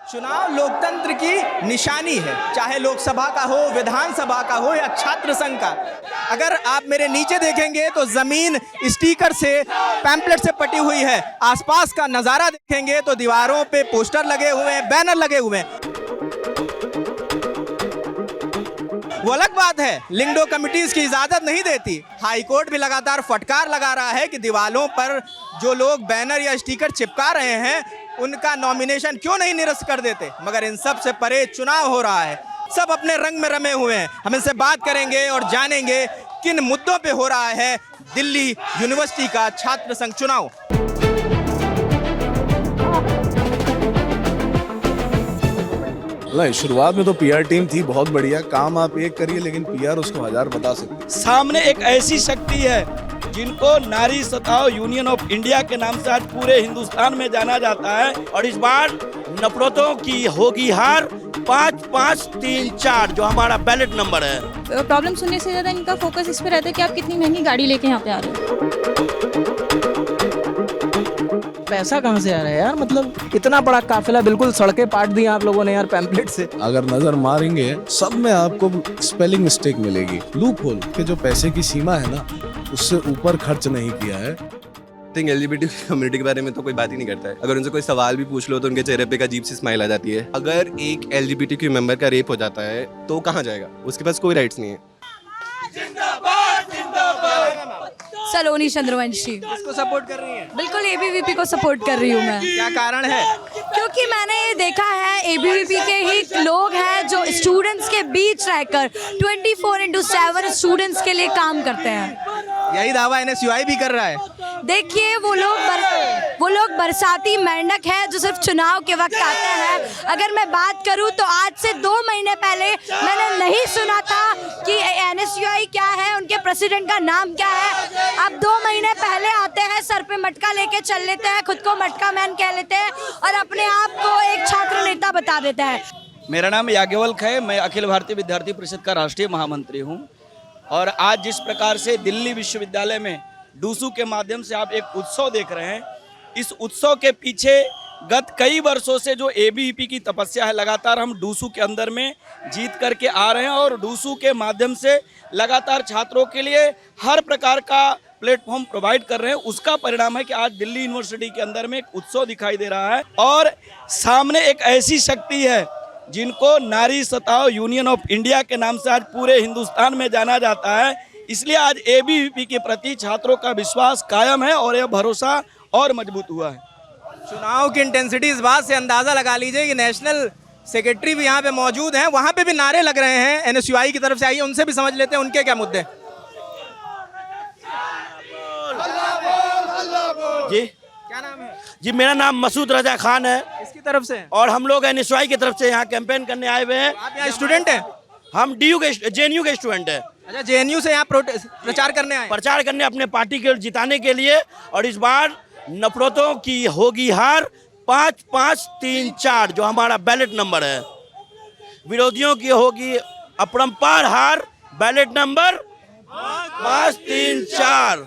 चुनाव लोकतंत्र की निशानी है, चाहे लोकसभा का हो, विधानसभा का हो या छात्र संघ का। अगर आप मेरे नीचे देखेंगे तो जमीन स्टिकर से, पैम्पलेट से पटी हुई है। आसपास का नज़ारा देखेंगे तो दीवारों पे पोस्टर लगे हुए हैं, बैनर लगे हुए हैं। वो अलग बात है, लिंगडो कमिटीज की इजाजत नहीं देती। हाई कोर्ट भी लगातार फटकार लगा रहा है कि दीवारों पर जो लोग बैनर या स्टिकर चिपका रहे हैं उनका नॉमिनेशन क्यों नहीं निरस्त कर देते। मगर इन सब से परे चुनाव हो रहा है, सब अपने रंग में रमे हुए हैं। हम इनसे बात करेंगे और जानेंगे किन मुद्दों पे हो रहा है दिल्ली यूनिवर्सिटी का छात्र संघ चुनाव। नहीं, शुरुआत में तो पीआर टीम थी बहुत बढ़िया, काम आप एक करिए लेकिन पीआर उसको 1000 बता सकते। सामने एक ऐसी शक्ति है जिनको नारी सताओ यूनियन ऑफ इंडिया के नाम से आज पूरे हिंदुस्तान में जाना जाता है। और इस बार नफरतों की होगी हार। 5534 जो हमारा बैलेट नंबर है। प्रॉब्लम सुनने से ज़्यादा इनका फोकस इस पे रहता है कि आप कितनी महंगी गाड़ी लेके यहाँ पे आ रहे हो। पैसा कहाँ से आ रहा है यार, मतलब इतना बड़ा काफिला, बिल्कुल सड़कें पाट दी आप लोगों ने यार पैम्पलेट से। अगर नजर मारेंगे सब में आपको स्पेलिंग मिस्टेक मिलेगी। लूप होल के जो पैसे की सीमा है ना, उससे ऊपर खर्च नहीं किया है। थिंक एलजीबीटी कम्युनिटी के बारे में तो कोई बात ही नहीं करता है। अगर उनसे कोई सवाल भी पूछ लो तो उनके चेहरे पे एक अजीब सी स्माइल आ जाती है। अगर एक एलजीबीटी मेंबर का रेप हो जाता है तो कहाँ जाएगा, उसके पास कोई राइट्स नहीं है। सलोनी चंद्रवंशी इसको सपोर्ट कर रही हैं? बिल्कुल एबीवीपी को सपोर्ट कर रही हूँ मैं। क्या कारण है? क्योंकि मैंने ये देखा है एबीवीपी के ही लोग हैं जो स्टूडेंट्स के बीच रहकर 24/7 स्टूडेंट्स के लिए काम करते हैं। यही दावा एनएसयूआई भी कर रहा है। देखिए वो लोग बरसाती मेंढक है जो सिर्फ चुनाव के वक्त आते हैं। अगर मैं बात करूं तो आज से 2 महीने पहले मैंने नहीं सुना था कि एनएसयूआई क्या है, उनके प्रेसिडेंट का नाम क्या है। अब 2 महीने पहले आते हैं, सर पे मटका लेके चल लेते हैं, खुद को मटका मैन कह लेते हैं और अपने आप को एक छात्र नेता बता देते हैं। मेरा नाम याज्ञवल्क है, मैं अखिल भारतीय विद्यार्थी परिषद का राष्ट्रीय महामंत्री हूँ। और आज जिस प्रकार से दिल्ली विश्वविद्यालय में डूसू के माध्यम से आप एक उत्सव देख रहे हैं, इस उत्सव के पीछे गत कई वर्षों से जो एबीवीपी की तपस्या है, लगातार हम डूसू के अंदर में जीत करके आ रहे हैं और डूसू के माध्यम से लगातार छात्रों के लिए हर प्रकार का प्लेटफॉर्म प्रोवाइड कर रहे हैं। उसका परिणाम है कि आज दिल्ली यूनिवर्सिटी के अंदर में एक उत्सव दिखाई दे रहा है। और सामने एक ऐसी शक्ति है जिनको नारी सताओ यूनियन ऑफ इंडिया के नाम से आज पूरे हिंदुस्तान में जाना जाता है। इसलिए आज एबीवीपी के प्रति छात्रों का विश्वास कायम है और यह भरोसा और मजबूत हुआ है। चुनाव की इंटेंसिटी इस बात से अंदाजा लगा लीजिए कि नेशनल सेक्रेटरी भी यहाँ पे मौजूद हैं, वहाँ पे भी नारे लग रहे हैं एनएसयूआई की तरफ से। आइए उनसे भी समझ लेते हैं उनके क्या मुद्दे। जी क्या नाम है? जी मेरा नाम मसूद रजा खान है। इसकी तरफ से और हम लोग एनएसयूआई की तरफ से यहाँ कैंपेन करने आए हुए हैं। आप यहाँ स्टूडेंट हैं? हम जेएनयू के स्टूडेंट हैं। अच्छा, जेएनयू से यहाँ प्रचार करने आए? प्रचार करने अपने पार्टी के जिताने के लिए। और इस बार नफरतों की होगी हार। 5534 जो हमारा बैलेट नंबर है। विरोधियों की होगी अपरंपार हार। Ballot number 534।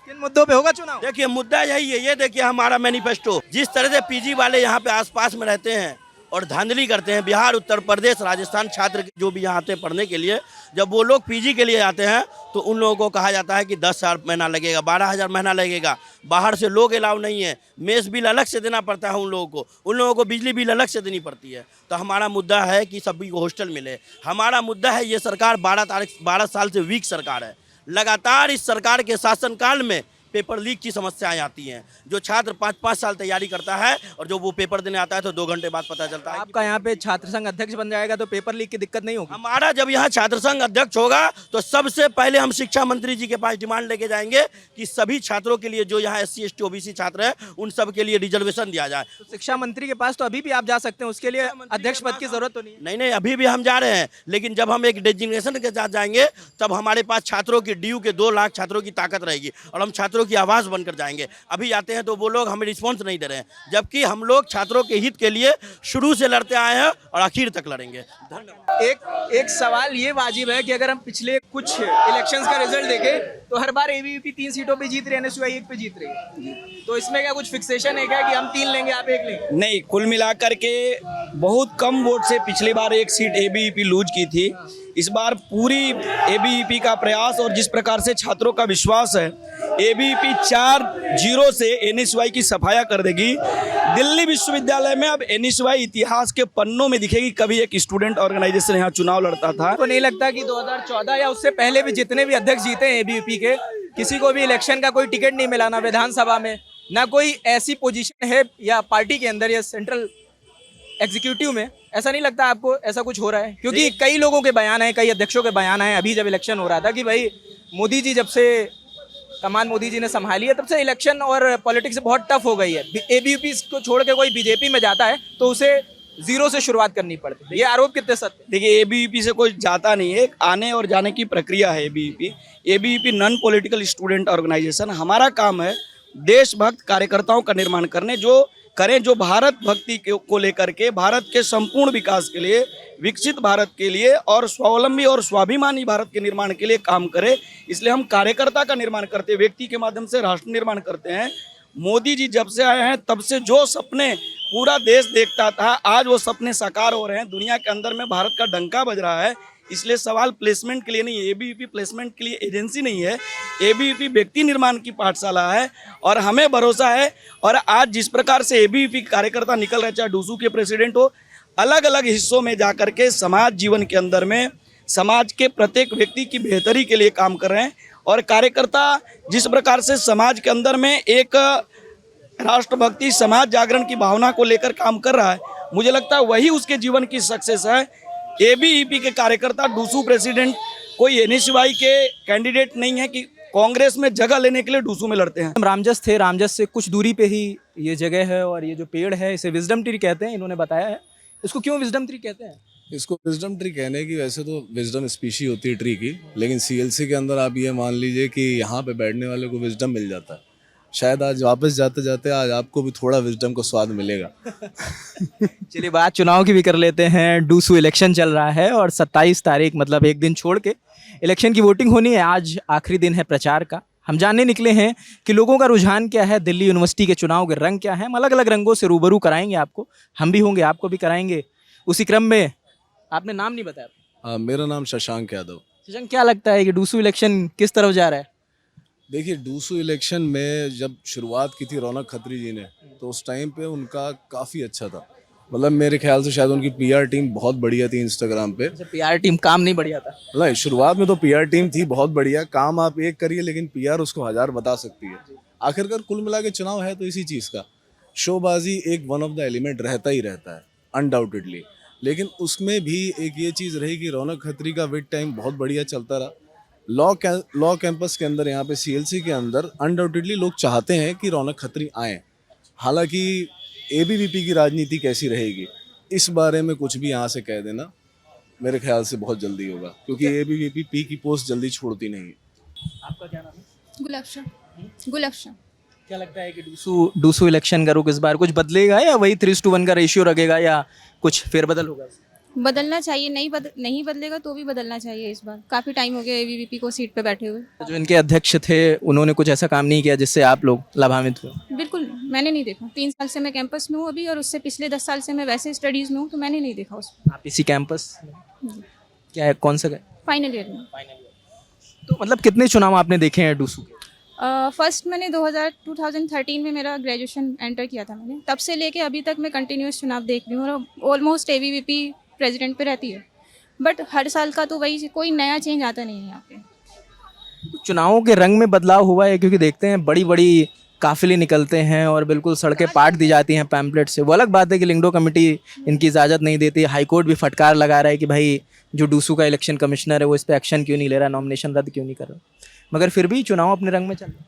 किन मुद्दों पे होगा चुनाव? देखिए मुद्दा यही है, ये देखिए हमारा मैनिफेस्टो। जिस तरह से पीजी वाले यहाँ पे आसपास में रहते हैं और धांधली करते हैं, बिहार, उत्तर प्रदेश, राजस्थान छात्र जो भी यहाँ आते हैं पढ़ने के लिए, जब वो लोग पीजी के लिए आते हैं तो उन लोगों को कहा जाता है कि 10,000 महीना लगेगा, 12,000 महीना लगेगा। बाहर से लोग अलाउ नहीं है, मेस बिल अलग से देना पड़ता है उन लोगों को बिजली बिल अलग से देनी पड़ती है। तो हमारा मुद्दा है कि सभी को हॉस्टल मिले। हमारा मुद्दा है, ये सरकार 12 साल से वीक सरकार है। लगातार इस सरकार के शासनकाल में पेपर लीक की समस्याएं आती हैं। जो छात्र 5-5 साल तैयारी करता है और जो वो पेपर देने आता है तो 2 घंटे बाद पता चलता है। आपका यहाँ पे छात्र संघ अध्यक्ष बन जाएगा तो पेपर लीक की दिक्कत नहीं होगी? हमारा जब यहाँ छात्र संघ अध्यक्ष होगा तो सबसे पहले हम शिक्षा मंत्री जी के पास डिमांड लेके जाएंगे कि सभी छात्रों के लिए जो यहाँ SC ST OBC छात्र है उन सब के लिए रिजर्वेशन दिया जाए। तो शिक्षा मंत्री के पास तो अभी भी आप जा सकते हैं, उसके लिए अध्यक्ष पद की जरूरत तो नहीं है? नहीं, अभी भी हम जा रहे हैं, लेकिन जब हम एक डेजिग्नेशन के साथ जाएंगे तब हमारे पास छात्रों की DU के 2 लाख छात्रों की ताकत रहेगी और हम छात्रों छात्रों की आवाज़ बनकर जाएंगे। अभी जाते हैं तो वो लोग हमें रिस्पॉन्स नहीं दे रहे हैं, जबकि हम लोग छात्रों के हित के लिए शुरू से लड़ते आए हैं और आखिर तक लड़ेंगे। धन्यवाद। एक सवाल ये वाजिब है कि अगर हम पिछले कुछ इलेक्शंस का रिजल्ट देखें तो हर बार एबीवीपी 3 सीटों पे जीत रही है, एनएसयूआई 1 पे जीत रही है, तो इसमें क्या कुछ फिक्सेशन है क्या कि हम 3 लेंगे आप 1 लेंगे? नहीं, कुल मिलाकर के बहुत कम वोट से पिछली बार 1 सीट एबीवीपी लूज की थी। इस बार पूरी एबीवीपी का प्रयास और जिस प्रकार से छात्रों का विश्वास है, एबीवीपी 4-0 से एनएसयूआई की सफाया कर देगी। दिल्ली विश्वविद्यालय में अब एनएसयूआई इतिहास के पन्नों में दिखेगी। कभी एक स्टूडेंट ऑर्गेनाइजेशन यहाँ चुनाव लड़ता था। तो नहीं लगता कि 2014 या उससे पहले भी जितने भी अध्यक्ष जीते हैं एबीवीपी के, किसी को भी इलेक्शन का कोई टिकट नहीं मिला, ना विधानसभा में, ना कोई ऐसी पोजीशन है या पार्टी के अंदर या सेंट्रल एग्जीक्यूटिव में? ऐसा नहीं लगता आपको ऐसा कुछ हो रहा है? क्योंकि कई लोगों के बयान है, कई अध्यक्षों के बयान है अभी जब इलेक्शन हो रहा था कि भाई मोदी जी जब से कमान मोदी जी ने संभाली है तब से इलेक्शन और पॉलिटिक्स बहुत टफ हो गई है। एबीवीपी को छोड़ के कोई बीजेपी में जाता है तो उसे 0 से शुरुआत करनी पड़ती है। ये आरोप कितने सत्य? देखिए, एबीवीपी से कोई जाता नहीं है, आने और जाने की प्रक्रिया है। ABVP non political student organisation. हमारा काम है देशभक्त कार्यकर्ताओं का निर्माण करने, जो भारत भक्ति को लेकर के भारत के संपूर्ण विकास के लिए, विकसित भारत के लिए और स्वावलंबी और स्वाभिमानी भारत के निर्माण के लिए काम करे। इसलिए हम कार्यकर्ता का निर्माण करते हैं, व्यक्ति के माध्यम से राष्ट्र निर्माण करते हैं। मोदी जी जब से आए हैं तब से जो सपने पूरा देश देखता था, आज वो सपने साकार हो रहे हैं। दुनिया के अंदर में भारत का डंका बज रहा है। इसलिए सवाल प्लेसमेंट के लिए नहीं है, एबीवीपी प्लेसमेंट के लिए एजेंसी नहीं है, एबीवीपी व्यक्ति निर्माण की पाठशाला है और हमें भरोसा है। और आज जिस प्रकार से एबीवीपी कार्यकर्ता निकल रहे, चाहे डूसू के प्रेसिडेंट हो, अलग अलग हिस्सों में जाकर के समाज जीवन के अंदर में समाज के प्रत्येक व्यक्ति की बेहतरी के लिए काम कर रहे हैं। और कार्यकर्ता जिस प्रकार से समाज के अंदर में एक राष्ट्रभक्ति, समाज जागरण की भावना को लेकर काम कर रहा है, मुझे लगता है वही उसके जीवन की सक्सेस है। एबीवीपी के कार्यकर्ता, डूसू प्रेसिडेंट कोई एनएसयूआई के कैंडिडेट नहीं है कि कांग्रेस में जगह लेने के लिए डूसू में लड़ते हैं। हम रामजस थे, रामजस से कुछ दूरी पे ही ये जगह है और ये जो पेड़ है इसे विजडम ट्री कहते हैं, इन्होंने बताया है। इसको क्यों विजडम ट्री कहते हैं? इसको विजडम ट्री कहने की, वैसे तो विजडम स्पीशी होती है ट्री की, लेकिन सीएलसी के अंदर आप ये मान लीजिए कि यहाँ पे बैठने वाले को विजडम मिल जाता है। शायद आज वापस जाते जाते आज आपको भी थोड़ा विजडम का स्वाद मिलेगा। चलिए बात चुनाव की भी कर लेते हैं। डूसू इलेक्शन चल रहा है और 27 तारीख मतलब एक दिन छोड़ के इलेक्शन की वोटिंग होनी है। आज आखिरी दिन है प्रचार का। हम जानने निकले हैं कि लोगों का रुझान क्या है, दिल्ली यूनिवर्सिटी के चुनाव के रंग क्या है। हम अलग अलग रंगों से रूबरू कराएंगे आपको, हम भी होंगे, आपको भी कराएंगे। उसी क्रम में आपने नाम नहीं बताया। मेरा नाम शशांक यादव। शशांक, क्या लगता है कि डूसू इलेक्शन किस तरफ जा रहा है? देखिए, डूसू इलेक्शन में जब शुरुआत की थी रौनक खत्री जी ने, तो उस टाइम पे उनका काफ़ी अच्छा था। मतलब मेरे ख्याल से शायद उनकी पीआर टीम बहुत बढ़िया थी इंस्टाग्राम पे। पीआर टीम काम नहीं बढ़िया था? नहीं, शुरुआत में तो पीआर टीम थी बहुत बढ़िया। काम आप एक करिए लेकिन पीआर उसको 1000 बता सकती है। आखिरकार कुल मिला के चुनाव है तो इसी चीज़ का। शोबाजी एक वन ऑफ द एलिमेंट रहता ही रहता है अनडाउटेडली, लेकिन उसमें भी एक ये चीज़ रही कि रौनक खत्री का विद टाइम बहुत बढ़िया चलता रहा। लॉ कैंपस के अंदर, यहाँ पे सीएलसी के अंदर अनडाउटेडली लोग चाहते हैं कि रौनक खत्री आए। हालांकि एबीवीपी की राजनीति कैसी रहेगी इस बारे में कुछ भी यहाँ से कह देना मेरे ख्याल से बहुत जल्दी होगा, क्योंकि एबीवीपी पी की पोस्ट जल्दी छोड़ती नहीं है। आपका क्या नाम है? गुलफ्शन। क्या लगता है कि डूसू इलेक्शन का रुख इस बार कुछ बदलेगा या वही 3:1 का रेशियो रखेगा या कुछ फेरबदल होगा? बदलना चाहिए, नहीं बदलेगा तो भी बदलना चाहिए। इस बार काफ़ी टाइम हो गया एबीवीपी को सीट पे बैठे हुए। जो इनके अध्यक्ष थे उन्होंने कुछ ऐसा काम नहीं किया जिससे आप लोग लाभान्वित हुए? बिल्कुल मैंने नहीं देखा। 3 साल से मैं कैंपस में हूँ अभी, और उससे पिछले 10 साल से मैं वैसे स्टडीज़ में हूँ, तो मैंने नहीं देखा उसमें। आप इसी कैंपस क्या है, कौन सा? फाइनल ईयर में। तो मतलब कितने चुनाव आपने देखे हैं डूसू के? फर्स्ट मैंने 2013 में मेरा ग्रेजुएशन एंटर किया था मैंने, तब से लेके अभी तक मैं कंटिन्यूस चुनाव देख रही हूँ और ऑलमोस्ट एबीवीपी प्रेसिडेंट पे रहती है। बट हर साल का तो वही, कोई नया चेंज आता नहीं है यहाँ पे। चुनावों के रंग में बदलाव हुआ है क्योंकि देखते हैं बड़ी बड़ी काफिले निकलते हैं और बिल्कुल सड़कें पाट दी जाती हैं पैम्पलेट से। वो अलग बात है कि लिंगडो कमेटी इनकी इजाज़त नहीं देती। हाईकोर्ट भी फटकार लगा रहा है कि भाई जो डूसू का इलेक्शन कमिश्नर है वो इस पर एक्शन क्यों नहीं ले रहा, नॉमिनेशन रद्द क्यों नहीं कर रहा। मगर फिर भी चुनाव अपने रंग में चल रहे हैं।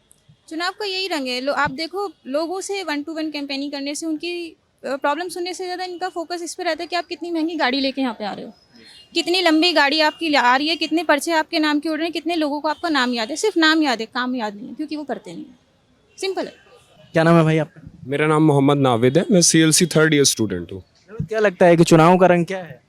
चुनाव का यही रंग है। आप देखो, लोगों से 1-to-1 कैंपेनिंग करने से, उनकी प्रॉब्लम सुनने से ज़्यादा इनका फोकस इस पर रहता है कि आप कितनी महंगी गाड़ी लेके यहाँ पे आ रहे हो, कितनी लंबी गाड़ी आपकी आ रही है, कितने पर्चे आपके नाम के उड़ रहे हैं, कितने लोगों को आपका नाम याद है। सिर्फ नाम याद है, काम याद नहीं है, क्योंकि वो करते नहीं है। सिंपल है। क्या नाम है भाई आपका? मेरा नाम मोहम्मद नाविद है, मैं CLC 3rd ईयर स्टूडेंट हूँ। क्या लगता है कि चुनाव का रंग क्या है?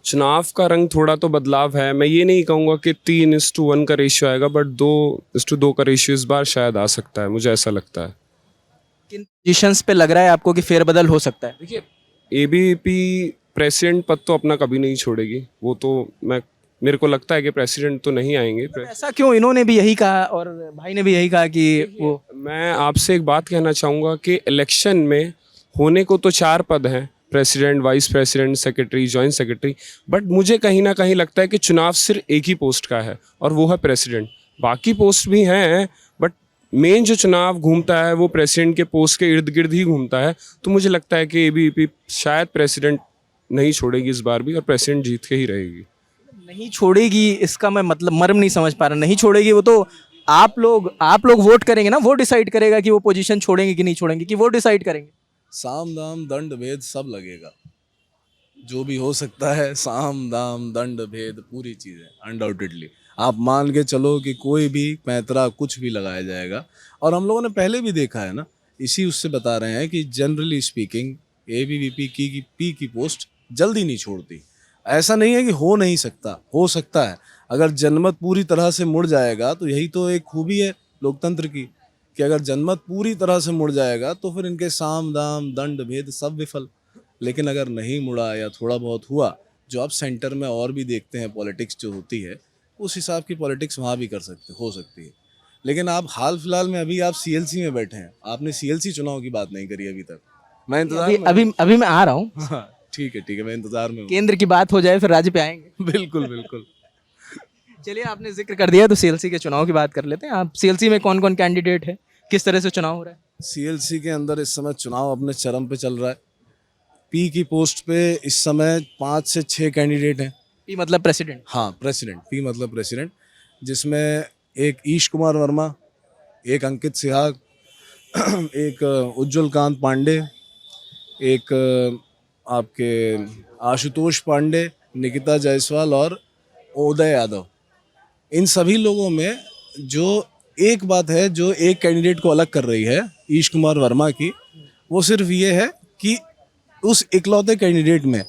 चुनाव का रंग थोड़ा तो बदलाव है। मैं ये नहीं कहूँगा कि 3:1 का रेशियो आएगा, बट 2:2 का रेशियो इस बार शायद आ सकता है, मुझे ऐसा लगता है। किन पोजीशंस पे लग रहा है आपको कि फेरबदल हो सकता है? देखिए, ABVP प्रेसिडेंट पद तो अपना कभी नहीं छोड़ेगी। वो तो मेरे को लगता है कि प्रेसिडेंट तो नहीं आएंगे। ऐसा क्यों? इन्होंने भी यही कहा और भाई ने भी यही कहा कि वो मैं आपसे एक बात कहना चाहूँगा कि इलेक्शन में होने को तो 4 पद हैं, president, vice president, secretary, joint secretary, but मुझे कहीं ना कहीं लगता है कि चुनाव सिर्फ एक ही पोस्ट का है और वो है प्रेसिडेंट। बाकी पोस्ट भी हैं, बट मेन जो चुनाव घूमता है वो प्रेसिडेंट के पोस्ट के इर्द गिर्द ही घूमता है। तो मुझे लगता है कि ABVP शायद प्रेसिडेंट नहीं छोड़ेगी इस बार भी, और प्रेसिडेंट जीत के ही रहेगी। नहीं छोड़ेगी, इसका मैं मतलब मर्म नहीं समझ पा रहा। नहीं छोड़ेगी वो तो आप लोग वोट करेंगे ना, वो डिसाइड करेगा कि वो पोजीशन छोड़ेंगे कि नहीं छोड़ेंगे, कि वो डिसाइड करेंगे? साम दाम दंड भेद सब लगेगा, जो भी हो सकता है। साम दाम दंड भेद पूरी चीज़ें अनडाउटेडली आप मान के चलो कि कोई भी पैंतरा कुछ भी लगाया जाएगा। और हम लोगों ने पहले भी देखा है ना, इसी उससे बता रहे हैं कि जनरली स्पीकिंग ABVP की पोस्ट जल्दी नहीं छोड़ती। ऐसा नहीं है कि हो नहीं सकता, हो सकता है। अगर जनमत पूरी तरह से मुड़ जाएगा तो यही तो एक खूबी है लोकतंत्र की, कि अगर जनमत पूरी तरह से मुड़ जाएगा तो फिर इनके साम दाम दंड भेद सब विफल। लेकिन अगर नहीं मुड़ा या थोड़ा बहुत हुआ, जो आप सेंटर में और भी देखते हैं पॉलिटिक्स जो होती है, उस हिसाब की पॉलिटिक्स वहाँ भी हो सकती है। लेकिन आप हाल फिलहाल में अभी आप CLC में बैठे हैं, आपने CLC चुनाव की बात नहीं करी अभी तक। मैं इंतजार अभी मैं आ रहा हूँ। हाँ, ठीक है, मैं इंतजार में हूँ। केंद्र की बात हो जाए फिर राज्य पे आएंगे। बिल्कुल। चलिए, आपने जिक्र कर दिया तो CLC के चुनाव की बात कर लेते हैं। आप CLC में कौन कौन कैंडिडेट है, किस तरह से चुनाव हो रहा है? CLC के अंदर इस समय चुनाव अपने चरम पे चल रहा है। P की पोस्ट पे इस समय 5 से 6 कैंडिडेट हैं। P मतलब प्रेसिडेंट? हाँ, प्रेसिडेंट, P मतलब प्रेसिडेंट, जिसमें एक ईश कुमार वर्मा, एक अंकित सिहाग, एक उज्जवल कांत पांडे, एक आपके आशुतोष पांडे, निकिता जायसवाल और उदय यादव। इन सभी लोगों में जो एक बात है जो एक कैंडिडेट को अलग कर रही है ईश कुमार वर्मा की, वो सिर्फ ये है कि उस इकलौते कैंडिडेट में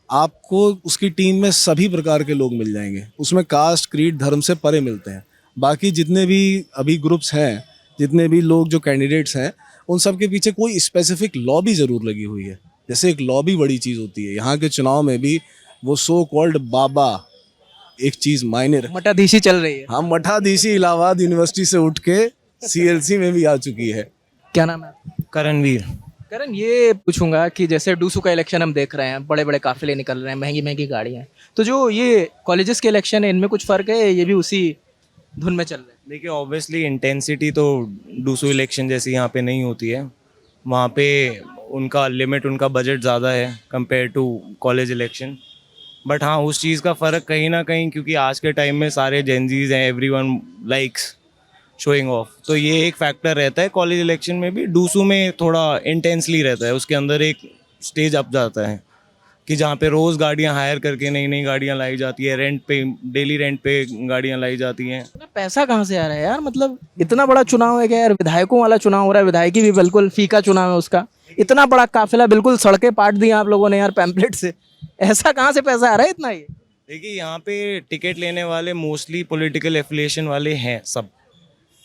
आपको उसकी टीम में सभी प्रकार के लोग मिल जाएंगे। उसमें कास्ट, क्रीड, धर्म से परे मिलते हैं। बाकी जितने भी अभी ग्रुप्स हैं, जितने भी लोग जो कैंडिडेट्स हैं, उन सब के पीछे कोई स्पेसिफिक लॉबी ज़रूर लगी हुई है। जैसे एक लॉबी बड़ी चीज़ होती है, यहाँ के चुनाव में भी वो सो कॉल्ड बाबा एक चीज़ मायने रखती है। मठाधीशी चल रही है। हाँ, मठाधीशी इलाहाबाद यूनिवर्सिटी से उठ के CLC में भी आ चुकी है। क्या नाम है? करणवीर। करण, ये पूछूंगा कि जैसे डूसू का इलेक्शन हम देख रहे हैं, बड़े बड़े काफिले निकल रहे हैं, महंगी महंगी गाड़ियाँ हैं, तो जो ये कॉलेजेस के इलेक्शन है, इनमें कुछ फ़र्क है? ये भी उसी धुन में चल रहे हैं? देखिए, ऑब्वियसली इंटेंसिटी तो डूसू इलेक्शन जैसी यहाँ पे नहीं होती है। वहाँ पे उनका लिमिट, उनका बजट ज़्यादा है compare to college election. But हाँ, उस चीज़ का फ़र्क कहीं ना कहीं, क्योंकि आज के टाइम में सारे जेनजीज हैं, एवरीवन लाइक्स शोइंग ऑफ, तो ये एक फैक्टर रहता है। कॉलेज इलेक्शन में भी डूसू में थोड़ा इंटेंसली रहता है। उसके अंदर एक स्टेज अप जाता है कि जहाँ पे रोज़ गाड़ियाँ हायर करके नई नई गाड़ियाँ लाई जाती है, रेंट पे, डेली रेंट पे गाड़ियाँ लाई जाती हैं। पैसा कहाँ से आ रहा है यार? मतलब इतना बड़ा चुनाव है क्या यार? विधायकों वाला चुनाव हो रहा है, विधायकी भी बिल्कुल फीका चुनाव है उसका। इतना बड़ा काफिला, बिल्कुल सड़कें पाट दी आप लोगों ने यार पैम्पलेट से। ऐसा कहाँ से पैसा आ रहा है इतना? ये देखिए, यहाँ पे टिकट लेने वाले मोस्टली पॉलिटिकल एफिलिएशन वाले हैं सब,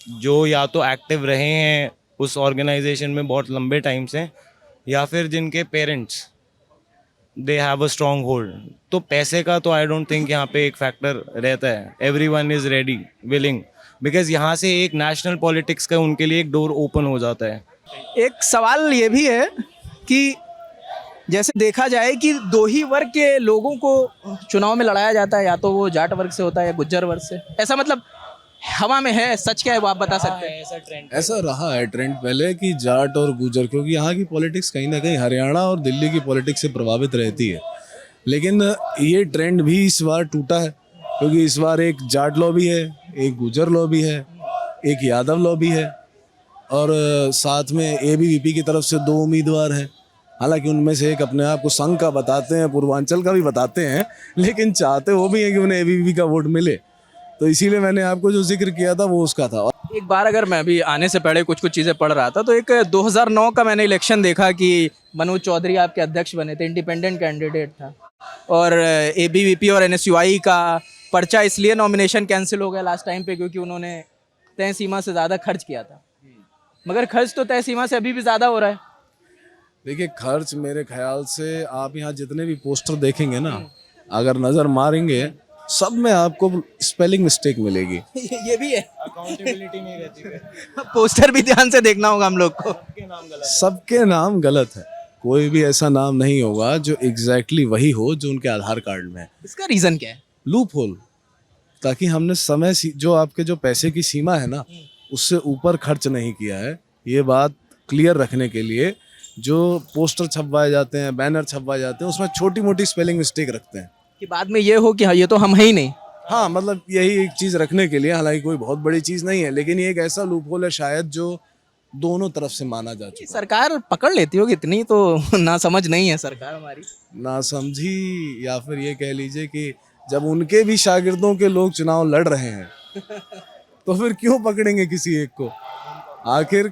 जो या तो एक्टिव रहे हैं उस ऑर्गेनाइजेशन में बहुत लंबे टाइम से, या फिर जिनके parents they have a strong hold. तो पैसे का तो आई डोंट थिंक यहाँ पे एक फैक्टर रहता है। Everyone is ready, willing, because यहाँ से एक नेशनल पॉलिटिक्स का उनके लिए एक डोर ओपन हो जाता है। एक सवाल ये भी है कि जैसे देखा जाए कि दो ही वर्ग के लोगों को चुनाव में लड़ाया जाता है, या तो वो जाट वर्ग से होता है या गुज्जर वर्ग से। ऐसा मतलब हवा में है, सच क्या है वो आप बता सकते हैं? ऐसा ट्रेंड, ऐसा रहा है ट्रेंड पहले कि जाट और गुजर, क्योंकि यहाँ की पॉलिटिक्स कहीं ना कहीं हरियाणा और दिल्ली की पॉलिटिक्स से प्रभावित रहती है। लेकिन ये ट्रेंड भी इस बार टूटा है, क्योंकि इस बार एक जाट लॉबी है, एक गुजर लॉबी है, एक यादव लॉबी है, और साथ में ABVP की तरफ से 2 उम्मीदवार हैं। हालांकि उनमें से एक अपने आप को संघ का बताते हैं, पूर्वांचल का भी बताते हैं, लेकिन चाहते वो भी हैं कि उन्हें ABVP का वोट मिले। तो इसीलिए मैंने आपको जो जिक्र किया था वो उसका था। एक बार अगर मैं भी आने से पहले कुछ कुछ चीज़ें पढ़ रहा था तो एक 2009 का मैंने इलेक्शन देखा कि मनोज चौधरी आपके अध्यक्ष बने थे, इंडिपेंडेंट कैंडिडेट था, और एबीवीपी और एनएसयूआई का पर्चा इसलिए नॉमिनेशन कैंसिल हो गया लास्ट टाइम पे क्योंकि उन्होंने तय सीमा से ज़्यादा खर्च किया था, मगर खर्च तो तय सीमा से अभी भी ज़्यादा हो रहा है। देखिए खर्च मेरे ख्याल से आप यहाँ जितने भी पोस्टर देखेंगे ना, अगर नज़र मारेंगे सब में आपको स्पेलिंग मिस्टेक मिलेगी। ये भी है, अकाउंटेबिलिटी नहीं रहती है। पोस्टर भी ध्यान से देखना होगा हम लोग को। सबके नाम गलत है, कोई भी ऐसा नाम नहीं होगा जो एग्जैक्टली वही हो जो उनके आधार कार्ड में है। इसका रीज़न क्या है? लूप होल, ताकि हमने जो आपके जो पैसे की सीमा है ना उससे ऊपर खर्च नहीं किया है, ये बात क्लियर रखने के लिए जो पोस्टर छपवाए जाते हैं, बैनर छपवाए जाते हैं, उसमें छोटी मोटी स्पेलिंग मिस्टेक रखते हैं कि बाद में ये हो कि हाँ ये तो हम है ही नहीं। हाँ, मतलब यही एक चीज़ रखने के लिए, हालांकि कोई बहुत बड़ी चीज़ नहीं है, लेकिन ये एक ऐसा लूप होल है शायद जो दोनों तरफ से माना जा चुका है। सरकार पकड़ लेती होगी, इतनी तो ना समझ नहीं है सरकार हमारी। ना समझी, या फिर ये कह लीजिए कि जब उनके भी शागिर्दों के लोग चुनाव लड़ रहे हैं तो फिर क्यों पकड़ेंगे किसी एक को? आखिर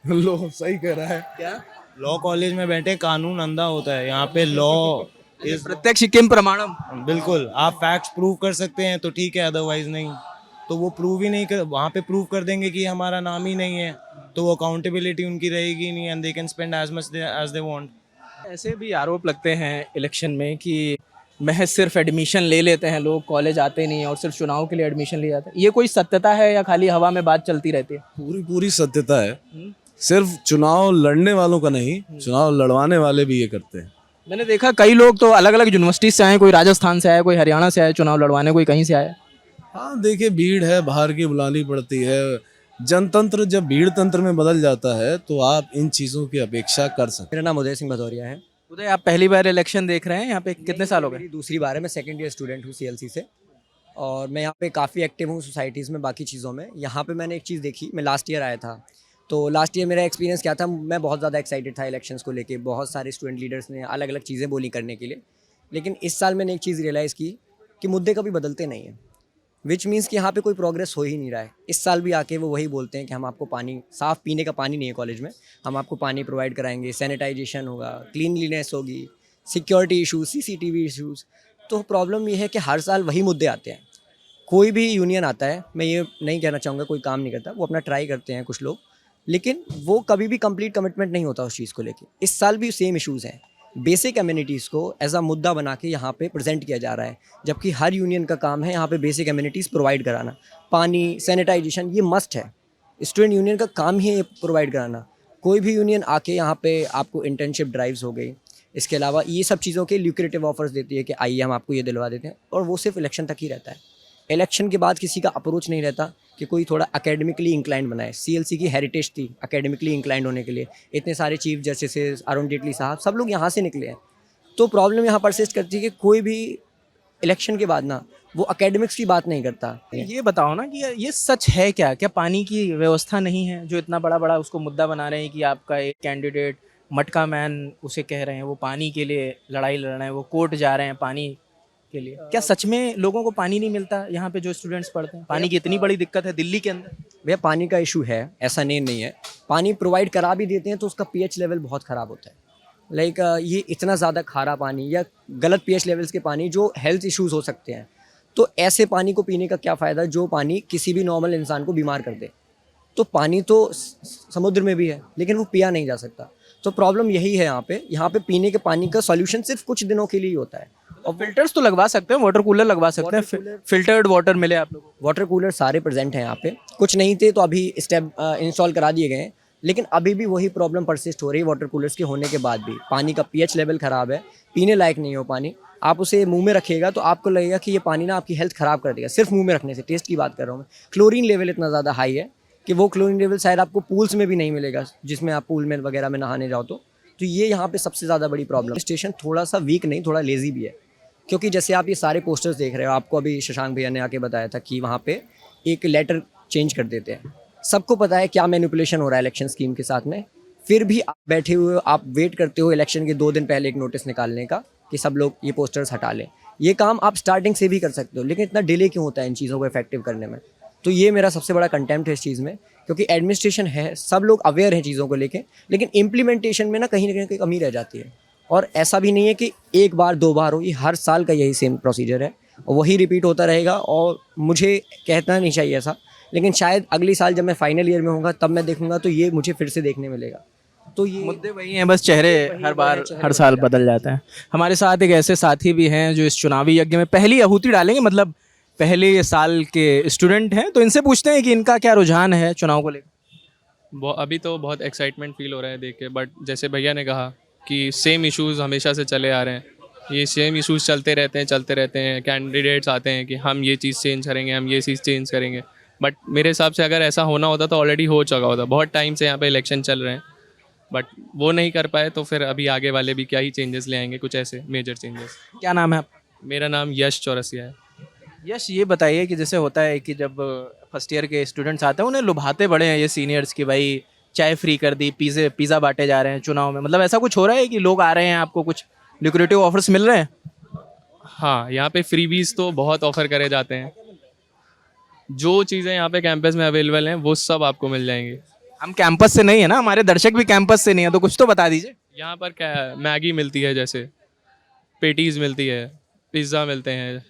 लो सही कह रहा है क्या लॉ कॉलेज में बैठे कानून अंधा होता है, यहाँ पे लॉ इस प्रत्यक्ष किम प्रमाणम। बिल्कुल, आप फैक्ट्स प्रूव कर सकते हैं तो ठीक है, अदरवाइज नहीं। तो वो प्रूव ही नहीं कर, वहाँ पे प्रूव कर देंगे कि हमारा नाम ही नहीं है, तो वो अकाउंटेबिलिटी उनकी रहेगी नहीं, and they can spend as much as they want. ऐसे भी आरोप लगते हैं इलेक्शन में कि महज सिर्फ एडमिशन ले लेते हैं लोग, कॉलेज आते नहीं और सिर्फ चुनाव के लिए एडमिशन लिए जाते हैं। ये कोई सत्यता है या खाली हवा में बात चलती रहती है? पूरी सत्यता है, सिर्फ चुनाव लड़ने वालों का नहीं, चुनाव लड़वाने वाले भी ये करते हैं। मैंने देखा कई लोग तो अलग अलग यूनिवर्सिटी से आए, कोई राजस्थान से आया, कोई हरियाणा से आया चुनाव लड़वाने, कोई कहीं से आया। हाँ देखिए, भीड़ है, बाहर की बुलानी पड़ती है। जनतंत्र जब भीड़ तंत्र में बदल जाता है तो आप इन चीज़ों की अपेक्षा कर सकते मेरा नाम उदय सिंह भदौरिया है। उदय, आप पहली बार इलेक्शन देख रहे हैं यहाँ पे, कितने साल हो गए? मेरी दूसरी बार है, मैं सेकंड ईयर स्टूडेंट हूँ CLC से, और मैं यहाँ पे काफ़ी एक्टिव हूँ सोसाइटीज़ में, बाकी चीज़ों में। यहाँ पे मैंने एक चीज़ देखी, मैं लास्ट ईयर आया था, तो लास्ट ईयर मेरा एक्सपीरियंस क्या था, मैं बहुत ज़्यादा एक्साइटेड था इलेक्शंस को लेके, बहुत सारे स्टूडेंट लीडर्स ने अलग अलग चीज़ें बोली करने के लिए। लेकिन इस साल मैंने एक चीज़ रियलाइज़ की कि मुद्दे कभी बदलते नहीं हैं, विच मीन्स कि यहाँ पे कोई प्रोग्रेस हो ही नहीं रहा है। इस साल भी आके वो वही बोलते हैं कि हम आपको पानी, साफ़ पीने का पानी नहीं है कॉलेज में, हम आपको पानी प्रोवाइड कराएंगे, सैनिटाइजेशन होगा, क्लीनलीनेस होगी, सिक्योरिटी इशूज़, CCTV इशूज़। तो प्रॉब्लम ये है कि हर साल वही मुद्दे आते हैं। कोई भी यूनियन आता है, मैं ये नहीं कहना चाहूँगा कोई काम नहीं करता, वो अपना ट्राई करते हैं कुछ लोग, लेकिन वो कभी भी कंप्लीट कमिटमेंट नहीं होता उस चीज़ को लेके। इस साल भी सेम इश्यूज़ हैं, बेसिक कम्युनिटीज़ को एज अ मुद्दा बना के यहाँ पे प्रेजेंट किया जा रहा है, जबकि हर यूनियन का काम है यहाँ पे बेसिक कम्युनिटीज़ प्रोवाइड कराना। पानी, सैनिटाइजेशन, ये मस्ट है, स्टूडेंट यूनियन का काम ही है प्रोवाइड कराना। कोई भी यूनियन आके यहाँ पे आपको इंटर्नशिप ड्राइव्स हो गई, इसके अलावा ये सब चीज़ों के ल्यूक्रेटिव ऑफर्स देती है कि आइए हम आपको ये दिलवा देते हैं, और वो सिर्फ इलेक्शन तक ही रहता है। इलेक्शन के बाद किसी का अप्रोच नहीं रहता कि कोई थोड़ा एकेडमिकली इंक्लाइंड बनाए। CLC की हेरिटेज थी एकेडमिकली इंक्लाइंड होने के लिए, इतने सारे चीफ जस्टिस, अरुण जेटली साहब, सब लोग यहाँ से निकले हैं। तो प्रॉब्लम यहाँ परसिस्ट करती है कि कोई भी इलेक्शन के बाद ना वो एकेडमिक्स की बात नहीं करता। ये बताओ ना कि ये सच है क्या? क्या पानी की व्यवस्था नहीं है जो इतना बड़ा उसको मुद्दा बना रहे हैं कि आपका एक कैंडिडेट मटका मैन उसे कह रहे हैं, वो पानी के लिए लड़ाई लड़ रहे हैं, वो कोर्ट जा रहे हैं पानी के लिए? क्या सच में लोगों को पानी नहीं मिलता यहाँ पे जो स्टूडेंट्स पढ़ते हैं? पानी की इतनी बड़ी दिक्कत है दिल्ली के अंदर? भैया पानी का इशू है, ऐसा नहीं है। पानी प्रोवाइड करा भी देते हैं तो उसका pH लेवल बहुत ख़राब होता है। लाइक ये इतना ज़्यादा खारा पानी या गलत pH लेवल्स के पानी जो हेल्थ इश्यूज़ हो सकते हैं, तो ऐसे पानी को पीने का क्या फ़ायदा जो पानी किसी भी नॉर्मल इंसान को बीमार कर दे। तो पानी तो समुद्र में भी है लेकिन वो पिया नहीं जा सकता। तो प्रॉब्लम यही है यहाँ पे पीने के पानी का सॉल्यूशन सिर्फ कुछ दिनों के लिए ही होता है। और फिल्टर्स तो लगवा सकते हैं, वाटर कूलर लगवा सकते हैं, फिल्टर्ड वाटर मिले आप लोगों को। वाटर कूलर सारे प्रेजेंट हैं यहाँ पे, कुछ नहीं थे तो अभी स्टेप इंस्टॉल करा दिए गए हैं, लेकिन अभी भी वही प्रॉब्लम परसिस्ट हो रही है। वाटर कूलर्स के होने के बाद भी पानी का pH लेवल ख़राब है, पीने लायक नहीं हो पानी। आप उसे मुंह में रखिएगा तो आपको लगेगा कि ये पानी ना आपकी हेल्थ ख़राब कर देगा, सिर्फ मुंह में रखने से। टेस्ट की बात कर रहा हूँ मैं। क्लोरीन लेवल इतना ज़्यादा हाई है कि वो क्लोरीन लेवल शायद आपको पूल्स में भी नहीं मिलेगा, जिसमें आप पूल में वगैरह में नहाने जाओ तो ये यहाँ पे सबसे ज़्यादा बड़ी प्रॉब्लम। स्टेशन थोड़ा सा वीक नहीं, थोड़ा लेज़ी भी है, क्योंकि जैसे आप ये सारे पोस्टर्स देख रहे हो, आपको अभी शशांक भैया ने आके बताया था कि वहाँ पे एक लेटर चेंज कर देते हैं। सबको पता है क्या मैनिपुलेशन हो रहा है इलेक्शन स्कीम के साथ में, फिर भी आप बैठे हुए हो, आप वेट करते हो इलेक्शन के 2 दिन पहले एक नोटिस निकालने का कि सब लोग ये पोस्टर्स हटा लें। ये काम आप स्टार्टिंग से भी कर सकते हो, लेकिन इतना डिले क्यों होता है इन चीज़ों को इफेक्टिव करने में? तो ये मेरा सबसे बड़ा कंटेम्प्ट है इस चीज़ में, क्योंकि एडमिनिस्ट्रेशन है, सब लोग अवेयर हैं चीज़ों को लेके, लेकिन इम्प्लीमेंटेशन में ना कहीं कमी रह जाती है। और ऐसा भी नहीं है कि एक बार 2 बार हो, ये हर साल का यही सेम प्रोसीजर है और वही रिपीट होता रहेगा। और मुझे कहना नहीं चाहिए ऐसा, लेकिन शायद अगली साल जब मैं फाइनल ईयर में होऊंगा तब मैं देखूंगा तो ये मुझे फिर से देखने मिलेगा। तो ये मुद्दे वही हैं, बस चेहरे हर बार हर साल बदल जाते हैं। हमारे साथ एक ऐसे साथी भी हैं जो इस चुनावी यज्ञ में पहली आहुति डालेंगे, मतलब पहले साल के स्टूडेंट हैं, तो इनसे पूछते हैं कि इनका क्या रुझान है चुनाव को लेकर। अभी तो बहुत एक्साइटमेंट फील हो रहा है देख के, बट जैसे भैया ने कहा कि सेम इश्यूज़ हमेशा से चले आ रहे हैं, ये सेम इश्यूज़ चलते रहते हैं। कैंडिडेट्स आते हैं कि हम ये चीज़ चेंज करेंगे, हम ये चीज़ चेंज करेंगे, बट मेरे हिसाब से अगर ऐसा होना होता तो ऑलरेडी हो चुका होता। बहुत टाइम से यहाँ पे इलेक्शन चल रहे हैं, बट वो नहीं कर पाए, तो फिर अभी आगे वाले भी क्या ही चेंजेस ले आएंगे, कुछ ऐसे मेजर चेंजेस। क्या नाम है आपका? मेरा नाम यश चौरसिया है। यश, ये बताइए कि जैसे होता है कि जब फर्स्ट ईयर के स्टूडेंट्स आते हैं उन्हें लुभाते बड़े हैं ये सीनियर्स कि भाई चाय फ्री कर दी, पिज़्ज़ा बांटे जा रहे हैं चुनाव में, मतलब ऐसा कुछ हो रहा है कि लोग आ रहे हैं, आपको कुछ ल्यूक्रेटिव ऑफर्स मिल रहे हैं? हाँ, यहाँ पे फ्रीबीज तो बहुत ऑफर करे जाते हैं। जो चीज़ें यहाँ पे कैंपस में अवेलेबल हैं वो सब आपको मिल जाएंगी। हम कैंपस से नहीं है ना, हमारे दर्शक भी कैंपस से नहीं है, तो कुछ तो बता दीजिए। यहाँ पर क्या मैगी मिलती है, जैसे पेटीज़ मिलती है, पिज़्ज़ा मिलते हैं,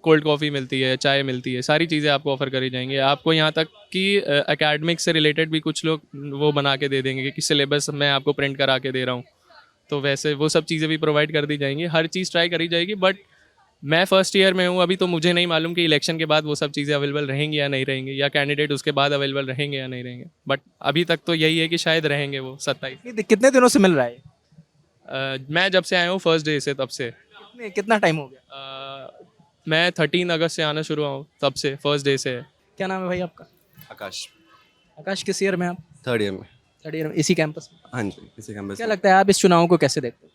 कोल्ड कॉफ़ी मिलती है, चाय मिलती है, सारी चीज़ें आपको ऑफ़र करी जाएंगी। आपको यहाँ तक कि एकेडमिक से रिलेटेड भी कुछ लोग वो बना के दे देंगे कि सिलेबस मैं आपको प्रिंट करा के दे रहा हूँ, तो वैसे वो सब चीज़ें भी प्रोवाइड कर दी जाएंगी। हर चीज़ ट्राई करी जाएगी, बट मैं फर्स्ट ईयर में हूँ अभी, तो मुझे नहीं मालूम कि इलेक्शन के बाद वो सब चीज़ें अवेलेबल रहेंगी या नहीं रहेंगी, या कैंडिडेट उसके बाद अवेलेबल रहेंगे या नहीं रहेंगे, बट अभी तक तो यही है कि शायद रहेंगे वो 27। कितने दिनों से मिल रहा है? मैं जब से आया हूँ फर्स्ट डे से, तब से। कितना टाइम हो गया? मैं 13 अगस्त से आना शुरू हुआ, तब से फर्स्ट डे से है। क्या नाम है भाई आपका? आकाश। आकाश, किस ईयर में आप? 3rd ईयर में। 3rd ईयर में, इसी कैंपस में? हाँ जी, इसी कैंपस। क्या लगता है आप इस चुनाव को कैसे देखते हैं?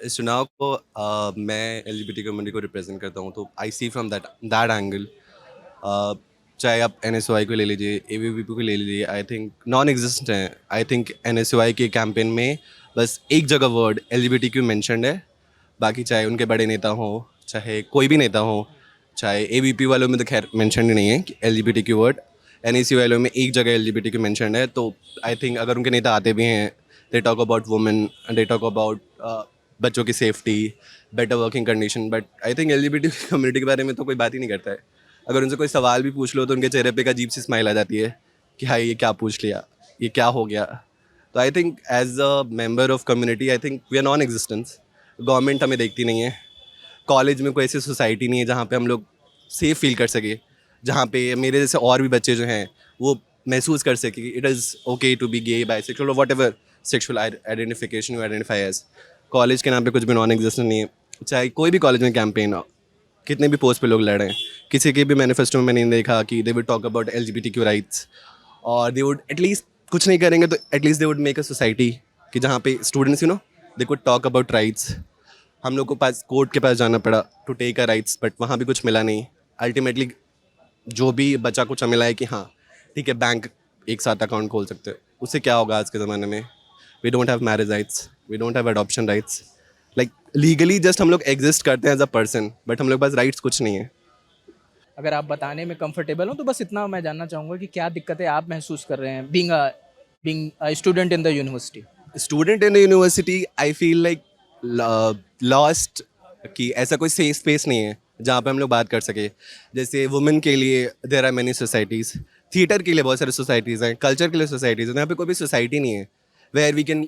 इस चुनाव को मैं LGBT कम्युनिटी को रिप्रेजेंट करता हूँ, तो आई सी फ्रॉम दैट एंगल। चाहे आप NSY को ले लीजिए, ABVP को ले लीजिए, आई थिंक नॉन एग्जिस्टेंट हैं। आई थिंक NSY के कैंपेन में बस एक जगह वर्ड LGBTQ मेंशन्ड है, बाकी चाहे उनके बड़े नेता हो, चाहे कोई भी नेता हो, चाहे ABP वालों में तो खैर मेंशन ही नहीं है कि LGBTQ वर्ड, NSY वालों में एक जगह LGBTQ मेंशन्ड है। तो आई थिंक अगर उनके नेता आते भी हैं, they talk about women, they talk about बच्चों की safety, better working condition, but I think LGBT community के बारे में तो कोई बात ही नहीं करता है। अगर उनसे कोई सवाल भी पूछ लो तो उनके चेहरे पे एक अजीब सी स्माइल आ जाती है कि हाँ ये क्या पूछ लिया, ये क्या हो गया। तो I think as a member of community I think we are non existence. Government हमें देखती नहीं है, कॉलेज में कोई ऐसी सोसाइटी नहीं है जहाँ पे हम लोग सेफ फील कर सके, जहाँ पे मेरे जैसे और भी बच्चे जो हैं वो महसूस कर सके कि it is okay to be gay, bisexual और whatever sexual identification you identify as. College के नाम पे कुछ भी नॉन एग्जिस्टेंट नहीं है। चाहे कोई भी कॉलेज में कैंपेन हो, कितने भी पोस्ट पे लोग लड़ रहे हैं, किसी के भी मैनिफेस्टो में मैंने नहीं देखा कि they would talk about LGBTQ rights, और दे वुड एटलीस्ट कुछ नहीं करेंगे तो at least they would make a society कि जहाँ पे students they could talk about rights. हम लोग को पास कोर्ट के पास जाना पड़ा to take a rights, but वहाँ भी कुछ मिला नहीं। अल्टीमेटली जो भी बच्चा कुछ मिला है कि हाँ ठीक है बैंक एक साथ अकाउंट खोल सकते हैं, उससे क्या होगा आज के ज़माने में। We don't have marriage rights, we don't have adoption rights, like legally just हम लोग एग्जिस्ट करते हैं एज अ पर्सन, बट हम लोग पास राइट्स कुछ नहीं है। अगर आप बताने में कंफर्टेबल हो तो बस इतना मैं जानना चाहूँगा कि क्या दिक्कतें आप महसूस कर रहे हैं being a student in the university? Student in the university I feel like lost, कि ऐसा कोई सेफ स्पेस नहीं है जहाँ पे हम लोग बात कर सके। जैसे वुमेन के लिए there are many societies, theatre के लिए बहुत सारी सोसाइटीज़ हैं, कल्चर के लिए सोसाइटीज़ हैं, यहाँ पे कोई भी सोसाइटी नहीं है वेयर वी कैन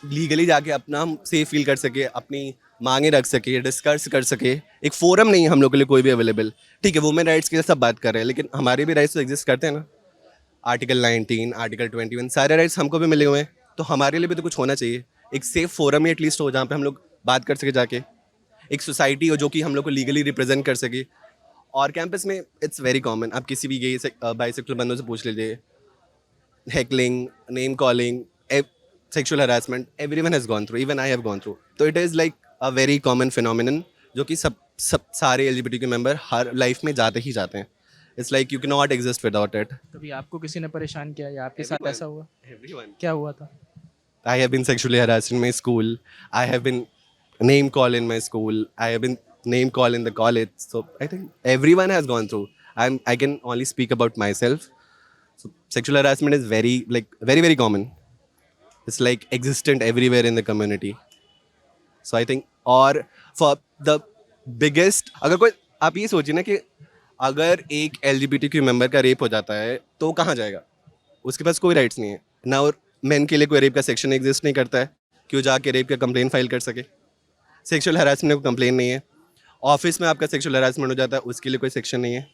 लीगली जाके अपना हम सेफ फील कर सके, अपनी मांगे रख सके, डिस्कस कर सके। एक फोरम नहीं है हम लोग के लिए कोई भी अवेलेबल। ठीक है वुमेन राइट्स के लिए सब बात कर रहे हैं, लेकिन हमारे भी राइट्स तो एग्जिस्ट करते हैं ना। आर्टिकल 19, आर्टिकल 21 सारे राइट्स हमको भी मिले हुए हैं, तो हमारे लिए भी तो कुछ होना चाहिए। एक सेफ फोरम ही एटलीस्ट हो जहाँ पे हम लोग बात कर सके जाके, एक सोसाइटी हो जो कि हम लोग को लीगली रिप्रेजेंट कर सके। और कैंपस में इट्स वेरी कॉमन, आप किसी भी गे बाइसेक्सुअल बंदों से पूछ लीजिए, heckling, name calling, sexual harassment, everyone has gone through, even I have gone through. So it is like a very common phenomenon जो कि सब सारे LGBTQ मेंबर हर लाइफ में जाते ही जाते हैं। It's like you cannot exist without it. कभी आपको किसी ने परेशान किया या आपके साथ ऐसा हुआ? Everyone. क्या हुआ था? I have been sexually harassed in my school. I have been name called in my school. I have been name called in the college. So I think everyone has gone through. I can only speak about myself. So sexual harassment is very very common. It's like existent everywhere in the community. So I think, और for the biggest, अगर कोई आप ये सोचिए ना कि अगर एक LGBTQ मेंबर का रेप हो जाता है तो कहाँ जाएगा? उसके पास कोई राइट्स नहीं है ना, और मेन के लिए कोई रेप का सेक्शन एग्जिस्ट नहीं करता है कि वो जाके रेप का कंप्लेन फाइल कर सके. सेक्सुअल हरासमेंट को कंप्लेन नहीं है. ऑफिस में आपका सेक्सुअल हरासमेंट हो जाता है, उसके लिए कोई सेक्शन नहीं है.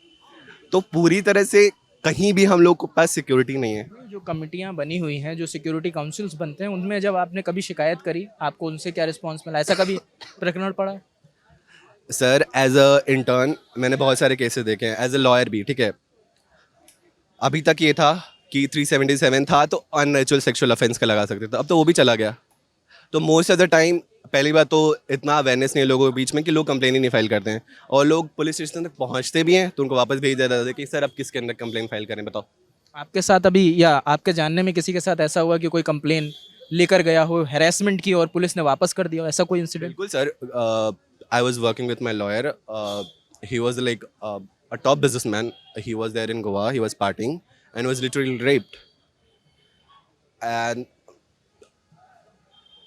तो पूरी तरह से कहीं भी हम लोग के पास सिक्योरिटी नहीं है. जो कमिटियां बनी हुई हैं, जो सिक्योरिटी काउंसिल्स बनते हैं, उनमें जब आपने कभी शिकायत करी, आपको उनसे क्या रिस्पांस मिला? ऐसा कभी प्रकरण पड़ा? सर एज अ इंटर्न मैंने बहुत सारे केसेस देखे हैं, एज अ लॉयर भी. ठीक है, अभी तक ये था कि 377 था तो अननेचुरल सेक्सुअल ऑफेंस का लगा सकते थे, अब तो वो भी चला गया. तो मोस्ट ऑफ द टाइम पहली बात तो इतना अवेयरनेस नहीं है लोगों के बीच में कि लोग कंप्लेन ही नहीं फाइल करते हैं, और लोग पुलिस स्टेशन तक पहुंचते भी हैं तो उनको वापस भेज दिया जाता है कि सर अब किसके अंदर कंप्लेन फाइल करें, बताओ. आपके साथ अभी या आपके जानने में किसी के साथ ऐसा हुआ कि कोई कंप्लेन लेकर गया हो हैरेसमेंट की और पुलिस ने वापस कर दिया हो, ऐसा कोई इंसिडेंट? बिल्कुल sir. I was working with my lawyer. He was like a top businessman. He was there in Goa. He was partying and was literally raped. And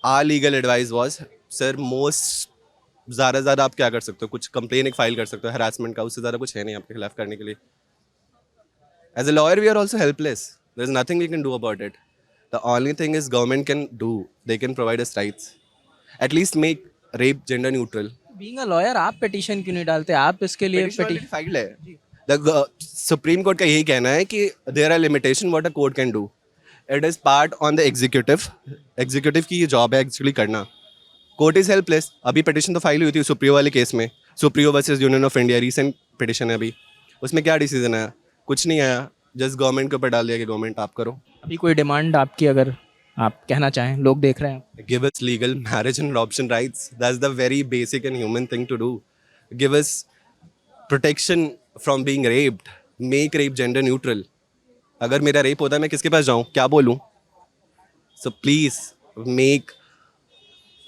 our legal advice was, sir, most ज़्यादा आप क्या कर सकते हो? कुछ complain एक file कर सकते हो हरासमेंट का, उससे ज़्यादा कुछ है नहीं आपके खिलाफ करने के लिए. As a lawyer, we are also helpless. There is nothing we can do about it. The only thing is government can do. They can provide us rights. At least make rape gender neutral. Being a lawyer आप petition क्यों नहीं डालते? आप इसके लिए file है. The supreme court का यही कहना है कि there are limitation what a court can do. It is part on the executive की ये जॉब है एक्चुअली करना. Court is helpless. अभी पिटीशन तो फाइल हुई थी सुप्रियो वाले केस में, Supriyo versus union of India, recent petition है अभी. उसमें क्या डिसीजन आया? कुछ नहीं आया, जस्ट गवर्नमेंट के ऊपर डाल दिया कि गवर्नमेंट आप करो. अभी कोई डिमांड आपकी अगर आप कहना चाहें, लोग देख रहे हैं? Give us legal marriage and adoption rights. That's the very basic and human thing to do. Give us protection from being raped. Make rape gender neutral. अगर मेरा रेप होता है मैं किसके पास जाऊँ, क्या बोलूँ? So please make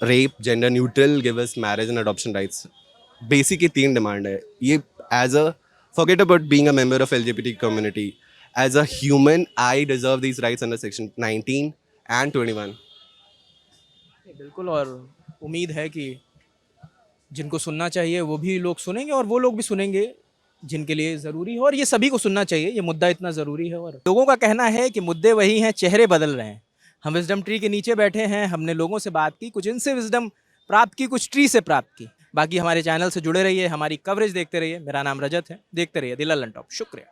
rape gender neutral. Give us marriage and adoption rights. Basic ये 3 डिमांड है. ये as a forget about being a member of LGBT community. As a human, I deserve these rights under section 19 and 21. बिल्कुल, और उम्मीद है कि जिनको सुनना चाहिए वो भी लोग सुनेंगे और वो लोग भी सुनेंगे जिनके लिए ज़रूरी है, और ये सभी को सुनना चाहिए. ये मुद्दा इतना ज़रूरी है और लोगों का कहना है कि मुद्दे वही हैं, चेहरे बदल रहे हैं. हम विजडम ट्री के नीचे बैठे हैं, हमने लोगों से बात की, कुछ इनसे विजडम प्राप्त की, कुछ ट्री से प्राप्त की. बाकी हमारे चैनल से जुड़े रहिए, हमारी कवरेज देखते रहिए. मेरा नाम रजत है, देखते रहिए द लल्लन टॉप. शुक्रिया.